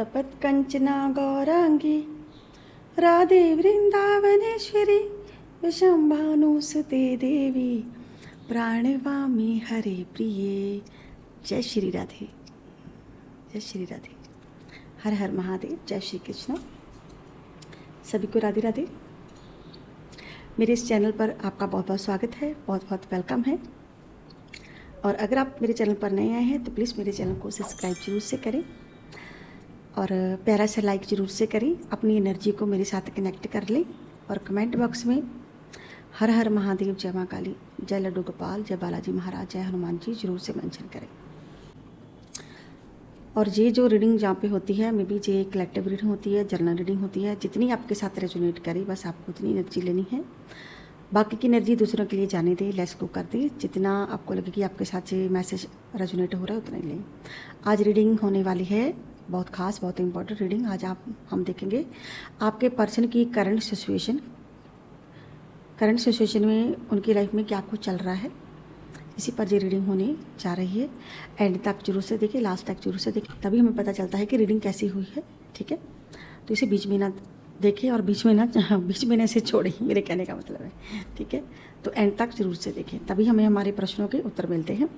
कपत्कञ्चना गौराङ्गी राधे वृन्दावनेश्वरी विशम्भानुसुते देवी प्राणवामी हरे प्रिये। जय श्री राधे, जय श्री राधे। हर हर महादेव, जय श्री कृष्ण। सभी को राधे राधे। मेरे इस चैनल पर आपका बहुत बहुत स्वागत है, बहुत बहुत वेलकम है। और अगर आप मेरे चैनल पर नए आए हैं तो प्लीज़ मेरे चैनल को सब्सक्राइब जरूर से करें और प्यारा सा लाइक ज़रूर से करें। अपनी एनर्जी को मेरे साथ कनेक्ट कर लें और कमेंट बॉक्स में हर हर महादेव, जय माँ काली, जय लड्डू गोपाल, जय बालाजी महाराज, जय हनुमान जी ज़रूर से मेंशन करें। और ये जो रीडिंग जहाँ पे होती है, मे बी ये कलेक्टिव रीडिंग होती है, जर्नल रीडिंग होती है। जितनी आपके साथ रेजोनेट करे बस आपको उतनी एनर्जी लेनी है, बाकी की एनर्जी दूसरों के लिए जाने दें, लेस गो कर दें। जितना आपको लगे कि आपके साथ ये मैसेज रेजोनेट हो रहा है उतना ही लें। आज रीडिंग होने वाली है बहुत खास, बहुत इंपॉर्टेंट रीडिंग। आज हम देखेंगे आपके पर्सन की करंट सिचुएशन में उनकी लाइफ में क्या कुछ चल रहा है, इसी पर ये रीडिंग होने जा रही है। एंड तक जरूर से देखें, लास्ट तक जरूर से देखें, तभी हमें पता चलता है कि रीडिंग कैसी हुई है। ठीक है, तो इसे बीच में ना देखें और बीच में ना इसे छोड़ें, मेरे कहने का मतलब है। ठीक है, तो एंड तक जरूर से देखें, तभी हमें हमारे प्रश्नों के उत्तर मिलते हैं।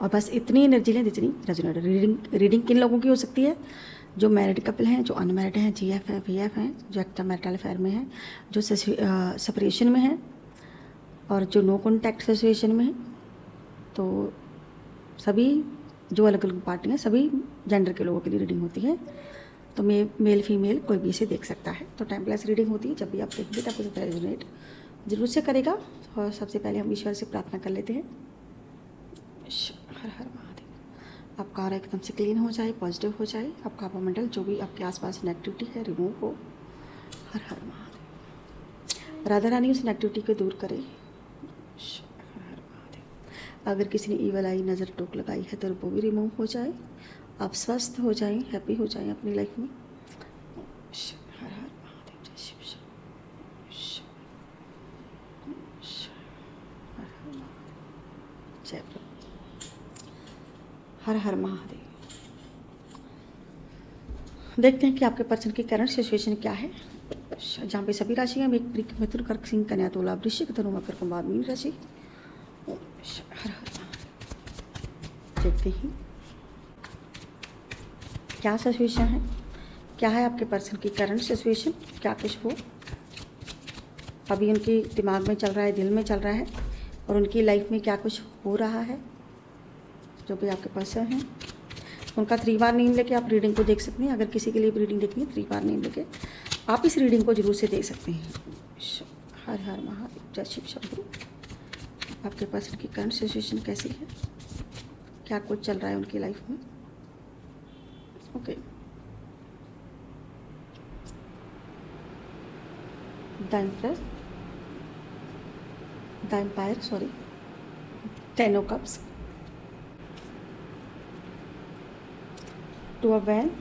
और बस इतनी एनर्जी लें जितनी रेजोनेट। रीडिंग किन लोगों की हो सकती है? जो मैरिड कपल हैं, जो अनमैरिड हैं, GF है, VF हैं, जो एक्स्ट्रा मैरिटल अफेयर में हैं, जो सेपरेशन में हैं और जो नो कॉन्टैक्ट सिचुएशन में है। तो सभी जो अलग अलग पार्टी हैं, सभी जेंडर के लोगों के लिए रीडिंग होती है। तो मेल फीमेल कोई भी इसे देख सकता है। तो टाइमलेस रीडिंग होती है, जब भी आप देखेंगे तब आपको रेजोनेट जरूर से करेगा। और सबसे पहले हम ईश्वर से प्रार्थना कर लेते हैं। हर हर महादेव। आपका आरा एकदम से क्लीन हो जाए, पॉजिटिव हो जाए, आपका मंडल जो भी आपके आसपास नेगेटिविटी है रिमूव हो। हर हर महादेव। राधा रानी उस नेगेटिविटी को दूर करे। हर हर महादेव। अगर किसी ने ईवल आई, नज़र टोक लगाई है तो वो भी रिमूव हो जाए, आप स्वस्थ हो जाएं, हैप्पी हो जाएं अपनी लाइफ में। हर हर महादेव। जय शिव शिव। जय प्रभु। हर हर महादेव। देखते हैं कि आपके पर्सन की करंट सिचुएशन क्या है, जहाँ पे सभी राशियाँ मिथुन, कर्क, सिंह, कन्या, तुला, वृश्चिक, धनु, मकर, कुंभ, मीन राशि। हर हर महादेव। देखते हैं क्या सिचुएशन है, क्या है आपके पर्सन की करंट सिचुएशन, क्या कुछ वो अभी उनके दिमाग में चल रहा है, दिल में चल रहा है, और उनकी लाइफ में क्या कुछ हो रहा है। जो भी आपके पर्सन हैं उनका 3 बार नेम लेके आप रीडिंग को देख सकते हैं। अगर किसी के लिए रीडिंग देखनी है 3 बार नेम लेके आप इस रीडिंग को जरूर से देख सकते हैं। हर हर महादेव। जय शिव शंभू। आपके पर्सन की करंट सिचुएशन कैसी है, क्या कुछ चल रहा है उनकी लाइफ में। Okay, the empire, sorry, 10 of cups, 2 of wands,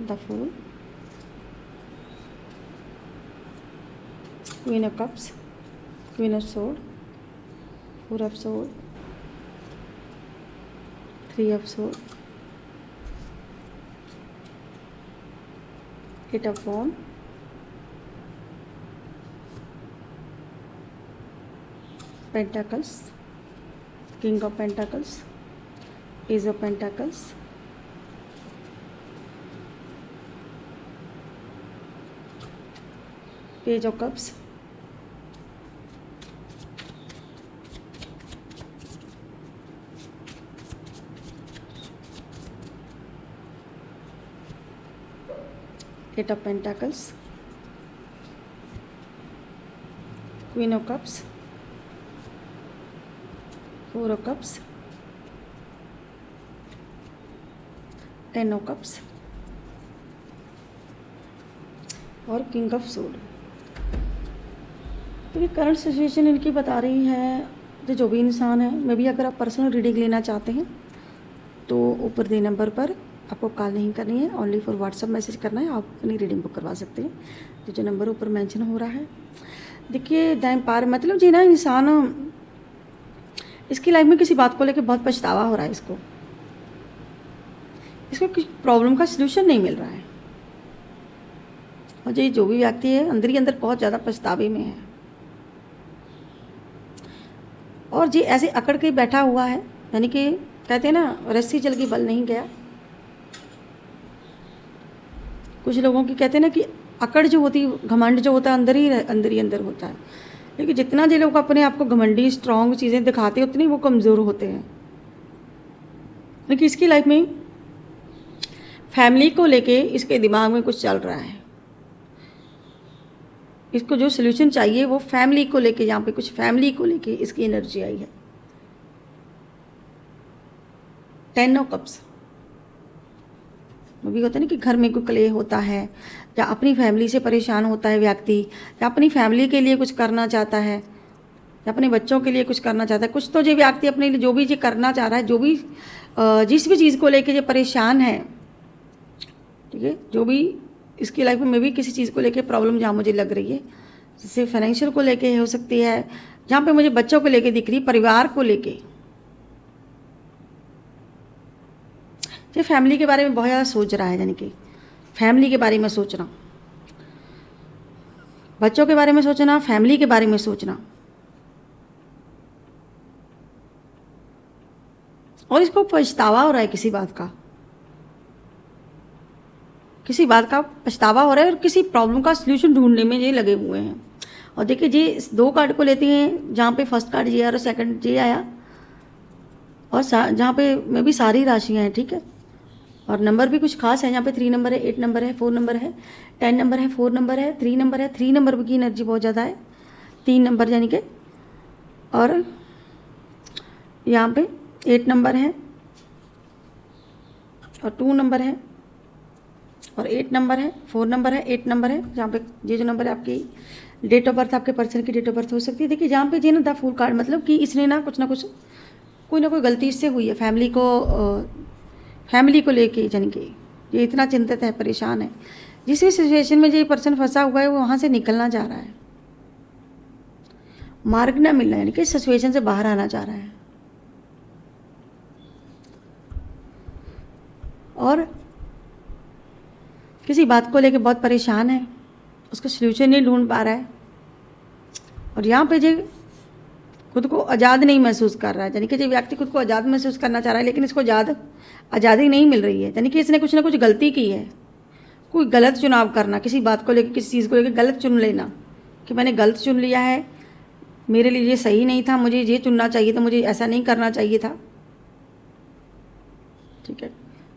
the fool, Queen of cups, Queen of sword, 4 of sword, 3 of sword, 8 of wands, Pentacles, King of Pentacles, Ace of Pentacles, Page of Cups, Eight of Pentacles, Queen of Cups, 4 of Cups, 10 of Cups और king of सोड। तो ये current situation इनकी बता रही है। तो जो भी इंसान है, मे भी अगर आप पर्सनल रीडिंग लेना चाहते हैं तो ऊपर दे नंबर पर आपको कॉल नहीं करनी है, ओनली फॉर व्हाट्सअप मैसेज करना है, आप अपनी रीडिंग बुक करवा सकते हैं। तो जो नंबर ऊपर मेंशन हो रहा है, देखिए द एम्पायर मतलब जी ना, इंसान इसकी लाइफ में किसी बात को लेकर बहुत पछतावा हो रहा है इसको, इसको किसी प्रॉब्लम का सलूशन नहीं मिल रहा है। और ये जो भी व्यक्ति है अंदर ही अंदर बहुत ज़्यादा पछतावे में है, और ये ऐसे अकड़ के बैठा हुआ है, यानी कि कहते हैं ना रस्सी चल के बल नहीं गया। कुछ लोगों की कहते हैं ना कि अकड़ जो होती, घमंड जो होता है अंदर ही अंदर होता है, लेकिन जितना जो लोग अपने आप को घमंडी स्ट्रॉन्ग चीज़ें दिखाते हैं उतनी वो कमज़ोर होते हैं। लेकिन इसकी लाइफ में फैमिली को लेके इसके दिमाग में कुछ चल रहा है। इसको जो सलूशन चाहिए वो फैमिली को लेके, यहाँ पे कुछ फैमिली को लेके इसकी एनर्जी आई है। 10 ऑफ कप्स वो भी होता है ना कि घर में कोई क्लेश होता है, या अपनी फैमिली से परेशान होता है व्यक्ति, या अपनी फैमिली के लिए कुछ करना चाहता है, या अपने बच्चों के लिए कुछ करना चाहता है। कुछ तो जो व्यक्ति अपने लिए जो भी ये करना चाह रहा है, जो भी जिस भी चीज़ को लेके ये परेशान है, ठीक है, जो भी इसकी लाइफ में भी किसी चीज़ को लेके प्रॉब्लम जहाँ मुझे लग रही है, जैसे फाइनेंशियल को लेके हो सकती है, जहाँ पे मुझे बच्चों को लेके दिख रही, परिवार को लेके, ये फैमिली के बारे में बहुत ज़्यादा सोच रहा है, यानी कि फैमिली के बारे में सोचना, बच्चों के बारे में सोचना, फैमिली के बारे में सोचना, और इसको पछतावा हो रहा है किसी बात का, किसी बात का पछतावा हो रहा है, और किसी प्रॉब्लम का सलूशन ढूंढने में ये लगे हुए हैं। और देखिए जी इस 2 कार्ड को लेते हैं, जहाँ पे फर्स्ट कार्ड ये आया और सेकंड ये आया, और जहाँ पे में भी सारी राशियाँ हैं, ठीक है, और नंबर भी कुछ खास है। यहाँ पे 3 नंबर है, 8 नंबर है, 4 नंबर है, 10 नंबर है, 4 नंबर है, 3 नंबर है। 3 नंबर की एनर्जी बहुत ज़्यादा है, 3 नंबर यानी कि, और यहाँ पे 8 नंबर है, और 2 नंबर है, और 8 नंबर है, 4 नंबर है, 8 नंबर है। जहाँ पे ये जो नंबर है आपकी डेट ऑफ बर्थ, आपके पर्सन की डेट ऑफ बर्थ हो सकती है। देखिए जहाँ पे ये ना द फूल कार्ड, मतलब कि इसने ना कुछ कोई ना कोई गलती इससे हुई है फैमिली को लेके, यानी कि ये इतना चिंतित है, परेशान है। जिस भी सिचुएशन में ये पर्सन फंसा हुआ है वो वहाँ से निकलना चाह रहा है, मार्ग ना मिलना, यानी कि इस सिचुएशन से बाहर आना चाह रहा है, और किसी बात को लेके बहुत परेशान है, उसका सल्यूशन नहीं ढूंढ पा रहा है, और यहाँ पे जो खुद को आज़ाद नहीं महसूस कर रहा है, यानी कि जो व्यक्ति खुद को आज़ाद महसूस करना चाह रहा है लेकिन इसको आज़ादी नहीं मिल रही है, यानी कि इसने कुछ ना कुछ गलती की है, कोई गलत चुनाव करना, किसी बात को लेकर, किसी चीज़ को लेकर गलत चुन लेना, कि मैंने गलत चुन लिया है, मेरे लिए ये सही नहीं था, मुझे ये चुनना चाहिए था, मुझे ऐसा नहीं करना चाहिए था, ठीक है।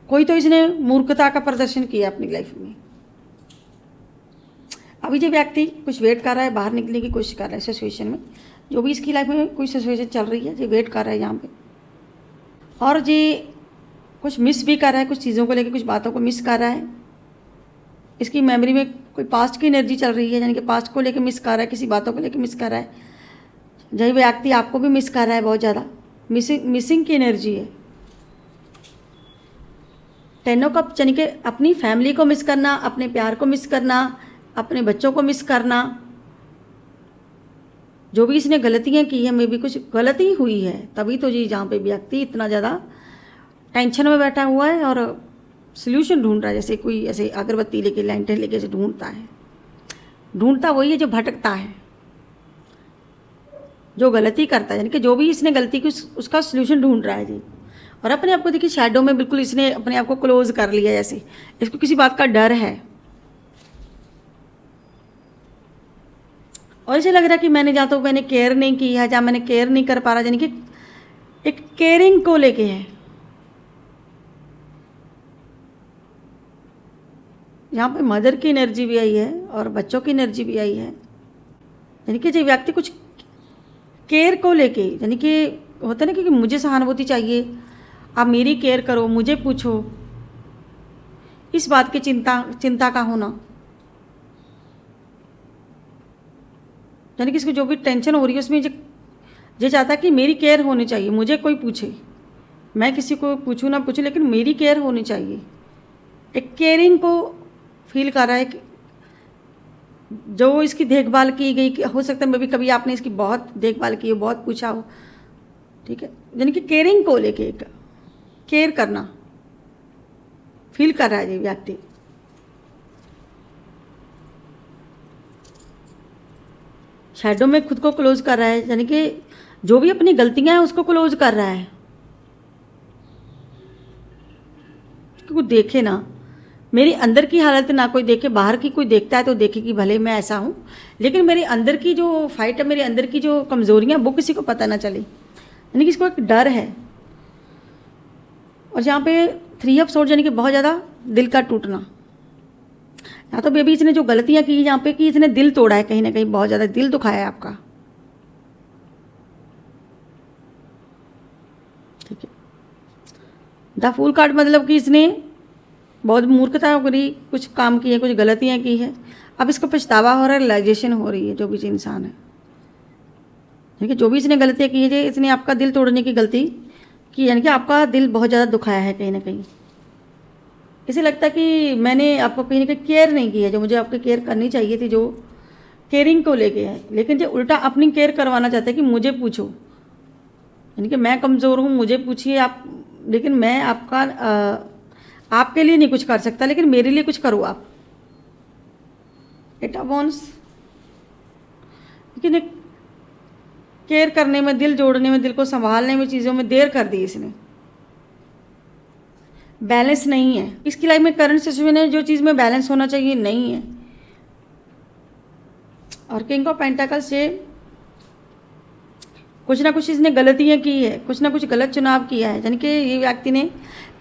कोई तो इसने मूर्खता का प्रदर्शन किया अपनी लाइफ में। अभी जो व्यक्ति कुछ वेट कर रहा है, बाहर निकलने की कोशिश कर रहा है सिचुएशन में, जो भी इसकी लाइफ में कोई सिचुएशन चल रही है, जो वेट कर रहा है यहाँ पे, और ये कुछ मिस भी कर रहा है, कुछ चीज़ों को लेकर, कुछ बातों को मिस कर रहा है। इसकी मेमोरी में कोई पास्ट की एनर्जी चल रही है, यानी कि पास्ट को लेकर मिस कर रहा है, किसी बातों को लेकर मिस कर रहा है। यही व्यक्ति आपको भी मिस कर रहा है, बहुत ज़्यादा मिसिंग की एनर्जी है। 10 ऑफ कप्स यानी कि अपनी फैमिली को मिस करना, अपने प्यार को मिस करना, अपने बच्चों को मिस करना। जो भी इसने गलतियां की है, मे भी कुछ गलती हुई है, तभी तो जी जहाँ पे व्यक्ति इतना ज़्यादा टेंशन में बैठा हुआ है और सल्यूशन ढूंढ रहा है, जैसे कोई ऐसे अगरबत्ती लेके, लैंटर्न लेके ऐसे ढूंढता वही है जो भटकता है, जो गलती करता है, यानी कि जो भी इसने गलती की उसका सल्यूशन ढूंढ रहा है जी। और अपने आप को देखिए शैडो में बिल्कुल इसने अपने आप को क्लोज कर लिया, जैसे इसको किसी बात का डर है, और इसे लग रहा है कि मैंने जहाँ तो मैंने केयर नहीं की है, जहाँ मैंने केयर नहीं कर पा रहा, यानी कि एक केयरिंग को लेके है। यहाँ पे मदर की एनर्जी भी आई है और बच्चों की एनर्जी भी आई है, यानी कि जो व्यक्ति कुछ केयर को लेके, यानी कि होता है ना कि मुझे सहानुभूति चाहिए, आप मेरी केयर करो, मुझे पूछो, इस बात की चिंता का होना, यानी कि इसको जो भी टेंशन हो रही है उसमें ये चाहता है कि मेरी केयर होनी चाहिए, मुझे कोई पूछे, मैं किसी को पूछूँ ना पूछूँ, लेकिन मेरी केयर होनी चाहिए। एक केयरिंग को फील कर रहा है कि जो इसकी देखभाल की गई, हो सकता है मे भी कभी आपने इसकी बहुत देखभाल की हो, बहुत पूछा हो, ठीक है, यानी कि केयरिंग को लेके केयर करना, फील कर रहा है ये व्यक्ति। शैडो में खुद को क्लोज कर रहा है, यानी कि जो भी अपनी गलतियां हैं उसको क्लोज कर रहा है। क्योंकि देखे ना, मेरी अंदर की हालत ना कोई देखे, बाहर की कोई देखता है तो देखे कि भले मैं ऐसा हूँ, लेकिन मेरे अंदर की जो फाइट है, मेरे अंदर की जो कमजोरियां, वो किसी को पता ना चले, यानी कि इसको एक डर है। और यहाँ पे 3 ऑफ सोर्ड यानी कि बहुत ज़्यादा दिल का टूटना। या तो बेबी इसने जो गलतियां की यहाँ पे, कि इसने दिल तोड़ा है, कहीं ना कहीं बहुत ज़्यादा दिल दुखाया है आपका। ठीक है। द फूल कार्ड मतलब कि इसने बहुत मूर्खता करी, कुछ काम किए, कुछ गलतियां की है, अब इसको पछतावा हो रहा है, रियलाइजेशन हो रही है। जो भी इंसान है, ठीक है, जो भी इसने गलतियां की है, इसने आपका दिल तोड़ने की गलती की, यानी कि आपका दिल बहुत ज़्यादा दुखाया है कहीं ना कहीं। इसे लगता है कि मैंने आपको कहीं ना कहीं केयर नहीं की है, जो मुझे आपकी केयर करनी चाहिए थी, जो केयरिंग को लेके है, लेकिन जो उल्टा अपनी केयर करवाना चाहते हैं कि मुझे पूछो, यानी कि मैं कमज़ोर हूँ, मुझे पूछिए आप, लेकिन मैं आपके लिए नहीं कुछ कर सकता, लेकिन मेरे लिए कुछ करो आप। 8 ऑफ वॉन्ड्स, लेकिन केयर करने में, दिल जोड़ने में, दिल को संभालने में, चीज़ों में देर कर दी इसने। बैलेंस नहीं है इसकी लाइफ में, करंट सिचुएशन है, जो चीज़ में बैलेंस होना चाहिए नहीं है। और किंग ऑफ पेंटाकल्स से कुछ ना कुछ इसने गलतियां की है, कुछ ना कुछ गलत चुनाव किया है, यानी कि ये व्यक्ति ने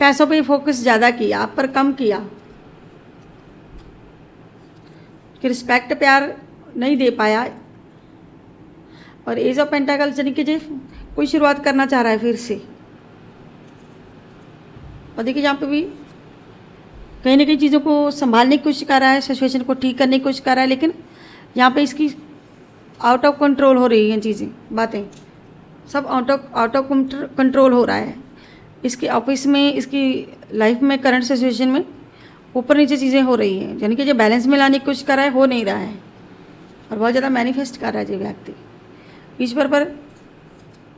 पैसों पे फोकस ज़्यादा किया, आप पर कम किया, कि रिस्पेक्ट प्यार नहीं दे पाया। और एज ऑफ पेंटाकल्स यानी कि कोई शुरुआत करना चाह रहा है फिर से। और देखिए यहाँ पे भी कहीं ना कहीं चीज़ों को संभालने की कोशिश कर रहा है, सिचुएशन को ठीक करने की कोशिश कर रहा है, लेकिन यहाँ पे इसकी आउट ऑफ कंट्रोल हो रही हैं चीज़ें, बातें सब आउट ऑफ कंट्रोल हो रहा है। इसके ऑफिस में, इसकी लाइफ में, करंट सिचुएशन में ऊपर नीचे चीज़ें हो रही हैं, यानी कि जो बैलेंस में लाने की कोशिश कर रहा है, हो नहीं रहा है। और बहुत ज़्यादा मैनिफेस्ट कर रहा है ये व्यक्ति, ईश्वर पर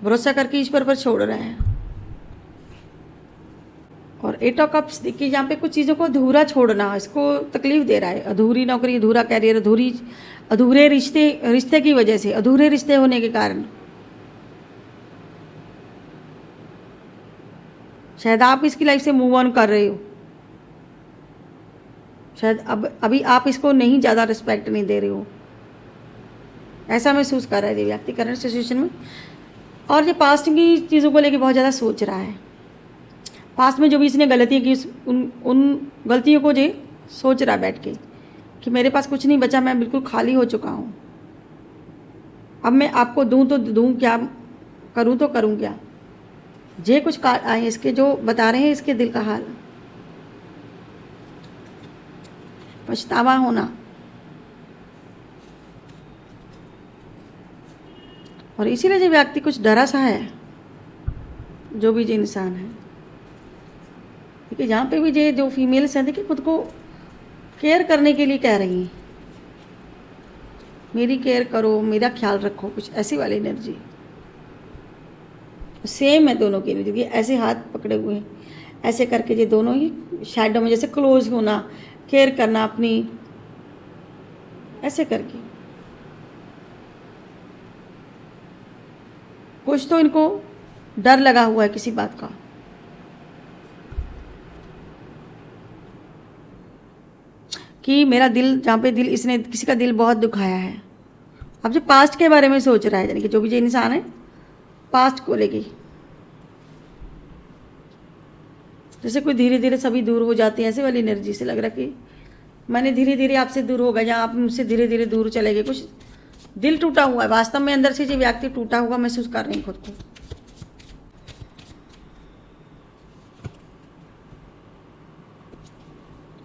भरोसा करके ईश्वर पर छोड़ रहा है। और 8 ऑफ कप्स देखिए, यहाँ पे कुछ चीज़ों को अधूरा छोड़ना इसको तकलीफ दे रहा है। अधूरी नौकरी, अधूरा कैरियर, अधूरे रिश्ते की वजह से, अधूरे रिश्ते होने के कारण शायद आप इसकी लाइफ से मूव ऑन कर रहे हो, शायद अभी आप इसको नहीं ज़्यादा रिस्पेक्ट नहीं दे रहे हो, ऐसा महसूस कर रहा है ये व्यक्ति करंट सिचुएशन में। और ये पास्ट की चीज़ों को लेके बहुत ज़्यादा सोच रहा है। पास्ट में जो भी इसने गलतियाँ की, उन गलतियों को जो सोच रहा है बैठ के, कि मेरे पास कुछ नहीं बचा, मैं बिल्कुल खाली हो चुका हूँ, अब मैं आपको दूँ तो दूँ क्या, करूँ तो करूँ क्या। जे कुछ कार्ड आए इसके जो बता रहे हैं इसके दिल का हाल, पछतावा होना। और इसीलिए जो व्यक्ति कुछ डरा सा है, जो भी जो इंसान है, देखिए यहाँ पे भी जो फीमेल्स हैं, देखिए खुद को केयर करने के लिए कह रही हैं, मेरी केयर करो, मेरा ख्याल रखो, कुछ ऐसी वाली एनर्जी सेम है दोनों की एनर्जी। ऐसे हाथ पकड़े हुए हैं, ऐसे करके ये दोनों ही शैडो में जैसे क्लोज होना, केयर करना अपनी, ऐसे करके कुछ तो इनको डर लगा हुआ है किसी बात का। कि मेरा दिल, जहाँ पे दिल, इसने किसी का दिल बहुत दुखाया है। अब जो पास्ट के बारे में सोच रहा है, यानी कि जो भी जो इंसान है पास्ट को लेके, जैसे कोई धीरे धीरे सभी दूर हो जाते हैं, ऐसे वाली एनर्जी से लग रहा है कि मैंने धीरे धीरे आपसे दूर हो गया, या आप मुझसे धीरे धीरे दूर चले गए। कुछ दिल टूटा हुआ है, वास्तव में अंदर से जो व्यक्ति टूटा हुआ महसूस कर रहे हैं खुद को।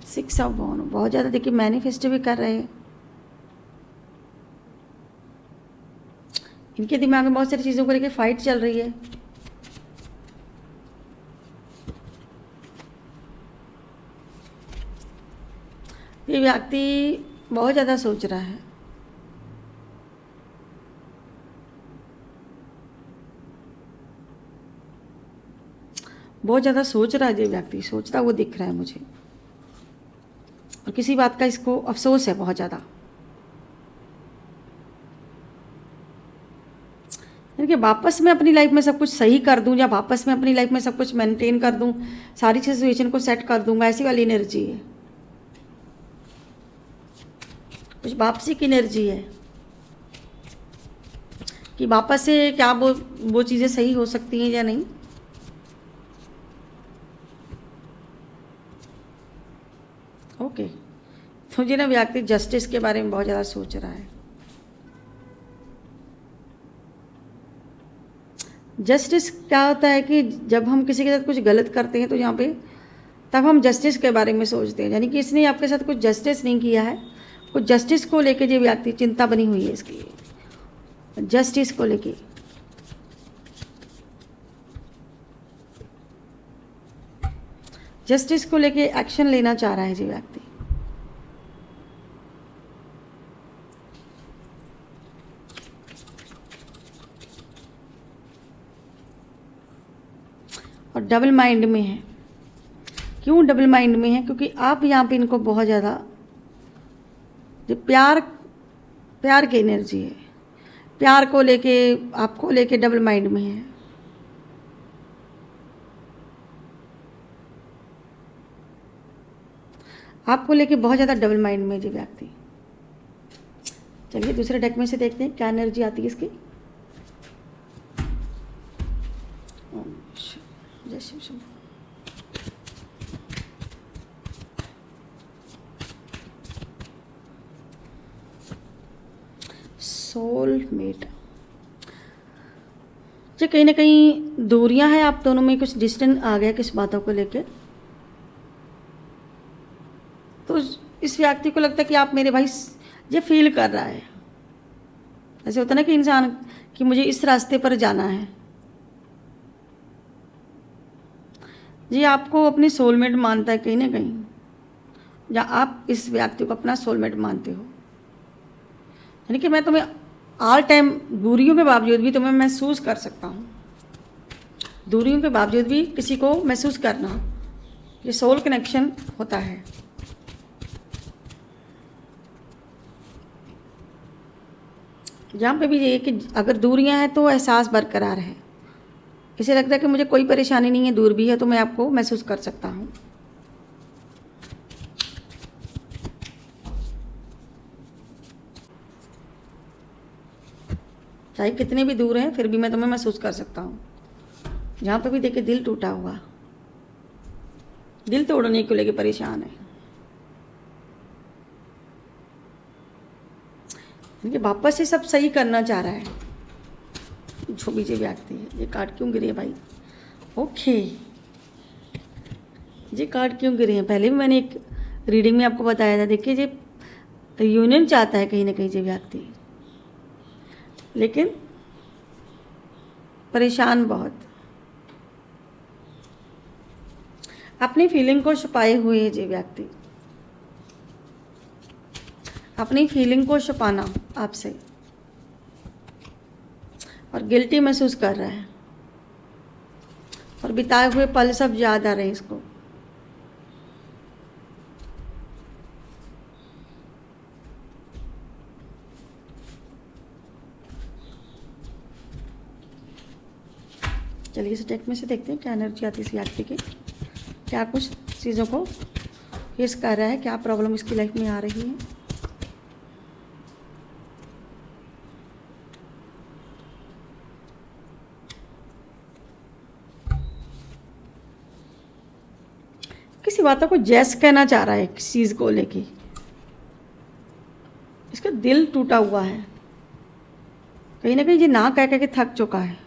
सिक्स ऑफ वॉन्ड बहुत ज़्यादा देखिए मैनिफेस्ट भी कर रहे हैं। इनके दिमाग में बहुत सारी चीज़ों को लेकर फाइट चल रही है। ये व्यक्ति बहुत ज़्यादा सोच रहा है। बहुत ज़्यादा सोच रहा है ये व्यक्ति, सोचता वो दिख रहा है मुझे, और किसी बात का इसको अफसोस है बहुत ज़्यादा। यानी कि वापस मैं अपनी लाइफ में सब कुछ सही कर दूं, या वापस मैं अपनी लाइफ में सब कुछ मेंटेन कर दूं, सारी सिचुएशन को सेट कर दूंगा, ऐसी वाली एनर्जी है। कुछ वापसी की एनर्जी है कि वापस से क्या वो चीज़ें सही हो सकती हैं या नहीं। ओके, तो मुझे ना व्यक्ति जस्टिस के बारे में बहुत ज़्यादा सोच रहा है। जस्टिस क्या होता है कि जब हम किसी के साथ कुछ गलत करते हैं तो यहाँ पे तब हम जस्टिस के बारे में सोचते हैं, यानी कि इसने आपके साथ कुछ जस्टिस नहीं किया है, कुछ जस्टिस को लेके ये व्यक्ति चिंता बनी हुई है इसकी, जस्टिस को लेके। जस्टिस को लेके एक्शन लेना चाह रहा है ये व्यक्ति। और डबल माइंड में है। क्यों डबल माइंड में है? क्योंकि आप यहाँ पे इनको बहुत ज़्यादा जो प्यार की एनर्जी है, प्यार को लेके आपको लेके डबल माइंड में है। आपको लेके बहुत ज़्यादा डबल माइंड में जी व्यक्ति। चलिए दूसरे डेक में से देखते हैं क्या एनर्जी आती है इसकी। जय शिव शिव। सोलमेट जी, कहीं ना कहीं दूरियां हैं आप दोनों में, कुछ डिस्टेंस आ गया किस बातों को लेके। तो इस व्यक्ति को लगता है कि आप मेरे भाई, ये फील कर रहा है। ऐसे होता है ना कि इंसान कि मुझे इस रास्ते पर जाना है। जी आपको अपनी सोलमेट मानता है कहीं ना कहीं, या आप इस व्यक्ति को अपना सोलमेट मानते हो। यानी कि मैं तुम्हें ऑल टाइम दूरियों के बावजूद भी तुम्हें महसूस कर सकता हूँ। दूरियों के बावजूद भी किसी को महसूस करना, ये सोल कनेक्शन होता है। यहाँ पे भी ये कि अगर दूरियां हैं तो एहसास बरकरार है। इसे लगता है कि मुझे कोई परेशानी नहीं है, दूर भी है तो मैं आपको महसूस कर सकता हूँ। चाहे कितने भी दूर हैं फिर भी मैं तुम्हें महसूस कर सकता हूँ। यहाँ पे भी देखिए दिल टूटा हुआ, दिल तोड़ने को लेके परेशान है। इनके वापस से सब सही करना चाह रहा है जो भी व्यक्ति है। ये कार्ड क्यों गिरे भाई? ओके, ये कार्ड क्यों गिरे हैं? पहले भी मैंने एक रीडिंग में आपको बताया था। देखिए ये यूनियन चाहता है कहीं ना कहीं ये व्यक्ति, लेकिन परेशान बहुत, अपनी फीलिंग को छुपाए हुए है ये व्यक्ति। अपनी फीलिंग को छुपाना आपसे, और गिल्टी महसूस कर रहा है, और बिताए हुए पल सब याद आ रहे हैं इसको। चलिए इस डेक में से देखते हैं क्या एनर्जी आती है इस व्यक्ति की, क्या कुछ चीज़ों को फेस कर रहा है, क्या प्रॉब्लम इसकी लाइफ में आ रही है। किसी बातों को जैस कहना चाह रहा है, किसी चीज़ को लेके इसका दिल टूटा हुआ है। कहीं ना कहीं ये ना कह कह के थक चुका है।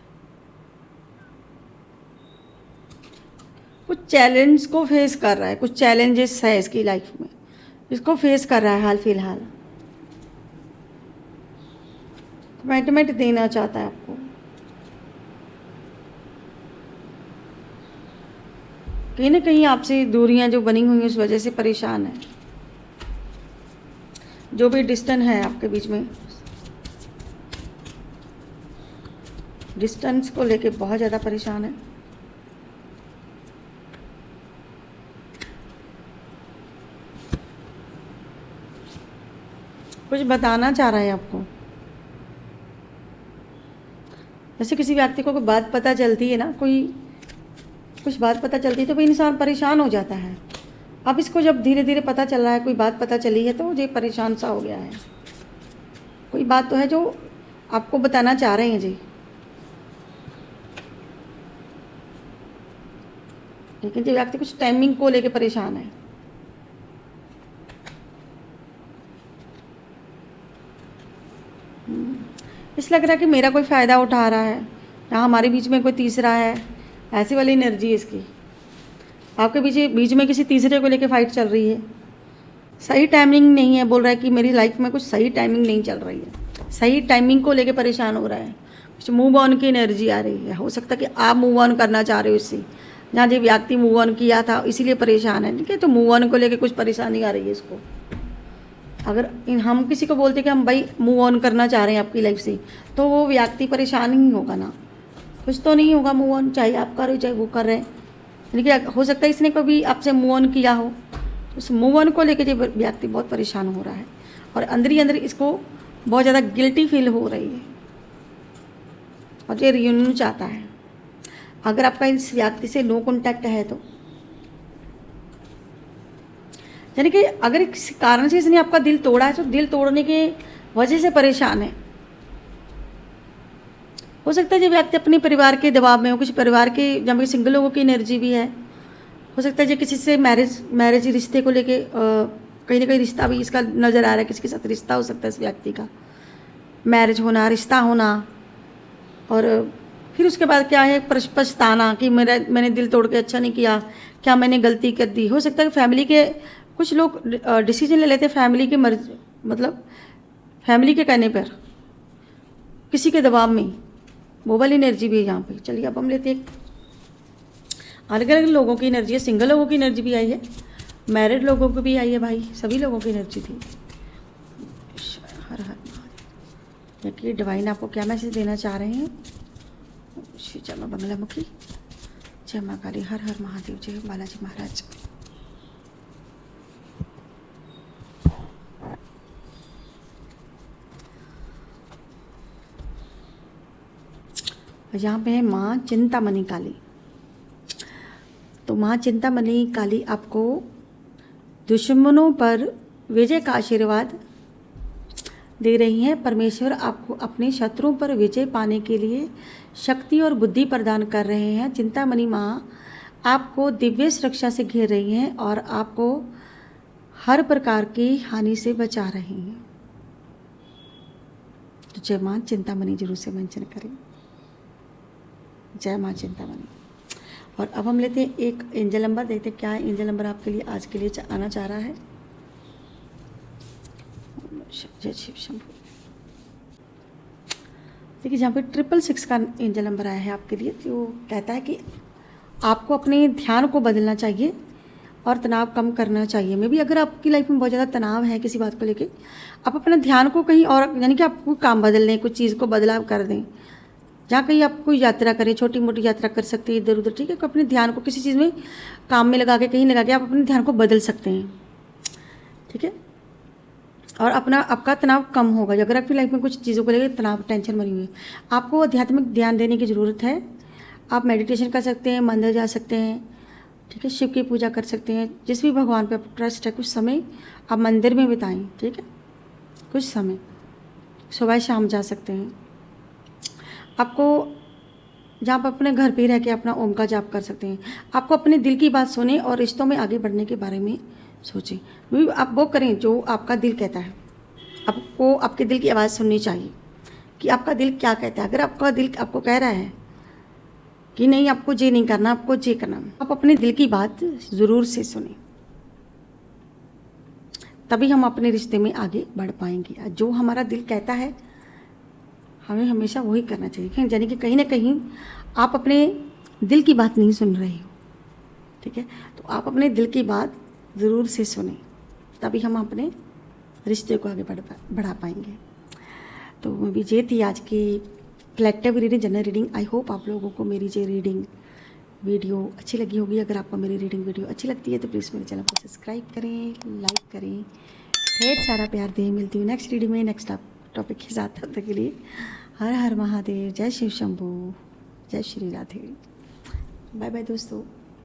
कुछ चैलेंज को फेस कर रहा है, कुछ चैलेंजेस है इसकी लाइफ में, इसको फेस कर रहा है हाल फिलहाल। कमिटमेंट देना चाहता है आपको। कहीं ना कहीं आपसे दूरियां जो बनी हुई हैं उस वजह से परेशान है। जो भी डिस्टेंस है आपके बीच में, डिस्टेंस को लेके बहुत ज़्यादा परेशान है। कुछ बताना चाह रहा है आपको। जैसे किसी व्यक्ति को कोई बात पता चलती है ना, कोई कुछ बात पता चलती है तो वो इंसान परेशान हो जाता है। अब इसको जब धीरे धीरे पता चल रहा है, कोई बात पता चली है, तो ये परेशान सा हो गया है। कोई बात तो है जो आपको बताना चाह रहे हैं जी, लेकिन ये व्यक्ति कुछ टाइमिंग को लेके परेशान है। इस लग रहा है कि मेरा कोई फ़ायदा उठा रहा है, या हमारे बीच में कोई तीसरा है, ऐसी वाली एनर्जी है इसकी। आपके बीच में किसी तीसरे को लेके फाइट चल रही है। सही टाइमिंग नहीं है, बोल रहा है कि मेरी लाइफ में कुछ सही टाइमिंग नहीं चल रही है। सही टाइमिंग को लेके परेशान हो रहा है। कुछ मूव ऑन की एनर्जी आ रही है। हो सकता है कि आप मूव ऑन करना चाह रहे हो इससे, जहाँ जो व्यक्ति मूव ऑन किया था इसीलिए परेशान है। ठीक है, तो मूव ऑन को लेके कुछ परेशानी आ रही है इसको। अगर हम किसी को बोलते कि हम भाई मूव ऑन करना चाह रहे हैं आपकी लाइफ से, तो वो व्यक्ति परेशान ही होगा ना, कुछ तो नहीं होगा मूव ऑन, चाहे आप कर रहे हो चाहे वो कर रहे हैं। यानी कि हो सकता है इसने कभी आपसे मूव ऑन किया हो, तो उस मूव ऑन को लेकर जो व्यक्ति बहुत परेशान हो रहा है और अंदर ही अंदर इसको बहुत ज़्यादा गिल्टी फील हो रही है और ये रियूनियन चाहता है। अगर आपका इस व्यक्ति से नो कॉन्टैक्ट है तो यानी कि अगर किसी कारण से इसने आपका दिल तोड़ा है, तो दिल तोड़ने के वजह से परेशान है। हो सकता है जो व्यक्ति अपने परिवार के दबाव में हो, कुछ परिवार के जब सिंगल लोगों की एनर्जी भी है। हो सकता है जो किसी से मैरिज रिश्ते को लेके कहीं ना कहीं रिश्ता भी इसका नज़र आ रहा है, किसी के साथ रिश्ता हो सकता है इस व्यक्ति का, मैरिज होना, रिश्ता होना। और फिर उसके बाद क्या है, पछताना कि मैंने दिल तोड़ के अच्छा नहीं किया, क्या मैंने गलती कर दी। हो सकता है कि फैमिली के कुछ लोग डिसीजन ले लेते हैं फैमिली के मतलब फैमिली के कहने पर, किसी के दबाव में। वो वाली एनर्जी भी है यहाँ पे। चलिए अब हम लेते हैं अलग अलग लोगों की एनर्जी है। सिंगल लोगों की एनर्जी भी आई है, मैरिड लोगों को भी आई है भाई, सभी लोगों की एनर्जी थी। हर हर देखिए डिवाइन आपको क्या मैसेज देना चाह रहे हैं। जय मां बंगलामुखी, जय मां काली, हर हर महादेव, जय बालाजी महाराज। यहाँ पे है माँ चिंतामणि काली। तो माँ चिंतामणि काली आपको दुश्मनों पर विजय का आशीर्वाद दे रही हैं। परमेश्वर आपको अपने शत्रुओं पर विजय पाने के लिए शक्ति और बुद्धि प्रदान कर रहे हैं। चिंतामणि माँ आपको दिव्य सुरक्षा से घेर रही हैं और आपको हर प्रकार की हानि से बचा रही हैं। तो जय माँ चिंतामणि जरूर से मेंशन करें। जय माँ चिंतामणि। और अब हम लेते हैं एक एंजल नंबर, देखते हैं क्या एंजल नंबर आपके लिए आज के लिए आना चाह रहा है। जय शिव शंभू। देखिए जहाँ पे 666 का एंजल नंबर आया है आपके लिए, तो कहता है कि आपको अपने ध्यान को बदलना चाहिए और तनाव कम करना चाहिए। मे भी अगर आपकी लाइफ में बहुत ज़्यादा तनाव है किसी बात को लेके, आप अपने ध्यान को कहीं और, यानी कि आप कोई काम बदल लें, कुछ चीज़ को बदलाव कर दें। जहाँ कहीं आप कोई यात्रा करें, छोटी मोटी यात्रा कर सकते हैं इधर उधर, ठीक है। तो अपने ध्यान को किसी चीज़ में काम में लगा के, कहीं लगा के आप अपने ध्यान को बदल सकते हैं, ठीक है। और आपका तनाव कम होगा। अगर आपकी लाइफ में कुछ चीज़ों को लेकर तनाव, टेंशन बनी हुई है, आपको आध्यात्मिक ध्यान देने की ज़रूरत है। आप मेडिटेशन कर सकते हैं, मंदिर जा सकते हैं, ठीक है, शिव की पूजा कर सकते हैं। जिस भी भगवान पे आप ट्रस्ट है, कुछ समय आप मंदिर में बिताएं, ठीक है। कुछ समय सुबह शाम जा सकते हैं। आपको जहाँ पर अपने घर पे रह के अपना ओम का जाप कर सकते हैं। आपको अपने दिल की बात सुने और रिश्तों में आगे बढ़ने के बारे में सोचें। आप वो करें जो आपका दिल कहता है। आपको आपके दिल की आवाज़ सुननी चाहिए कि आपका दिल क्या कहता है। अगर आपका दिल आपको कह रहा है कि नहीं आपको ये नहीं करना, आपको ये करना, आप अपने दिल की बात ज़रूर से सुने, तभी हम अपने रिश्ते में आगे बढ़ पाएंगे। जो हमारा दिल कहता है हमें हमेशा वही करना चाहिए। यानी कि कहीं ना कहीं आप अपने दिल की बात नहीं सुन रहे हो, ठीक है। तो आप अपने दिल की बात ज़रूर से सुने, तभी हम अपने रिश्ते को आगे बढ़ा पाएंगे। तो मैं भी ये थी आज की collective reading, general reading. I hope आप लोगों को मेरी ये रीडिंग वीडियो अच्छी लगी होगी। अगर आपको मेरी रीडिंग वीडियो अच्छी लगती है तो प्लीज़ मेरे चैनल को सब्सक्राइब करें, लाइक करें, ढेर सारा प्यार दे। मिलती हूँ नेक्स्ट रीडिंग में नेक्स्ट टॉपिक के साथ। तब तक के लिए हर हर महादेव, जय शिव शंभू, जय श्री राधे। बाय बाय दोस्तों।